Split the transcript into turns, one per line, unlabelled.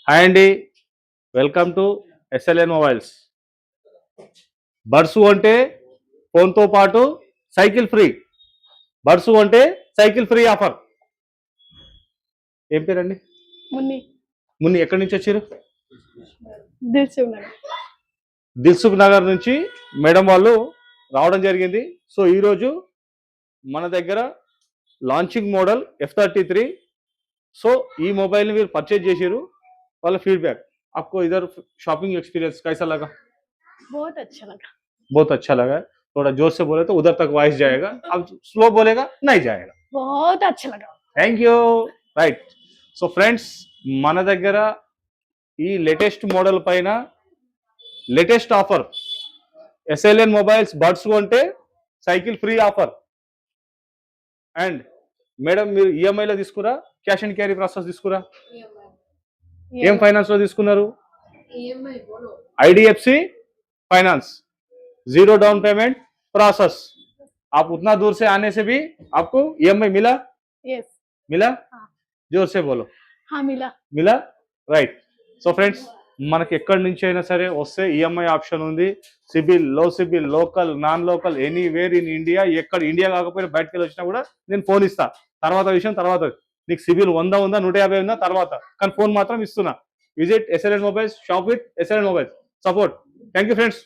Hi అండి, welcome to SLN mobiles. Buds అంటే ఫోన్తో పాటు సైకిల్ ఫ్రీ. బడ్స్ అంటే సైకిల్ ఫ్రీ ఆఫర్. ఏం పేరండి? మున్ని. ఎక్కడి నుంచి వచ్చారు? దిల్సుఖ్ నగర్ నుంచి మేడం వాళ్ళు రావడం జరిగింది. సో ఈరోజు మన దగ్గర లాంచింగ్ మోడల్ F33. సో ఈ మొబైల్ని మీరు పర్చేజ్ చేసారు. वाला फीडबैक आपको इधर शॉपिंग एक्सपीरियंस कैसा लगा?
बहुत अच्छा लगा.
बहुत अच्छा लगा. थोड़ा जोर से बोले तो उधर तक वॉइस जाएगा, अब स्लो बोलेगा नहीं जाएगा.
बहुत अच्छा लगा.
Thank you. Right. So friends, మన దగ్గర ఈ లేటెస్ట్ మోడల్ పైన latest offer SLN mobiles buds కొంటే cycle free offer. And madam మీరు ఈఎంఐలో తీసుకురా, క్యాష్ అండ్ క్యారీ ప్రాసెస్ తీసుకురా? ఏం ఫైనాన్స్ లో తీసుకున్నారు? IDFC finance. 0 down payment process. आप उतना दूर से आने से भी आपको EMI मिला?
यस.
मिला?
हाँ.
जोर से बोलो.
हाँ मिला.
मिला? రైట్. సో ఫ్రెండ్స్, మనకి ఎక్కడి నుంచి అయినా సరే వస్తే ఈఎంఐ ఆప్షన్ ఉంది. సిబిల్, లో CIBIL, local, non local, anywhere in India. ఎక్కడ ఇండియా కాకపోయినా బయటకు వెళ్ళి వచ్చినా కూడా నేను ఫోన్ ఇస్తా. తర్వాత విషయం తర్వాత. నీకు సిబిల్ 100 ఉందా 150 ఉందా తర్వాత, కానీ ఫోన్ మాత్రం ఇస్తున్నా. Visit SLN mobiles, shop with SLN mobiles. Support. Thank you friends.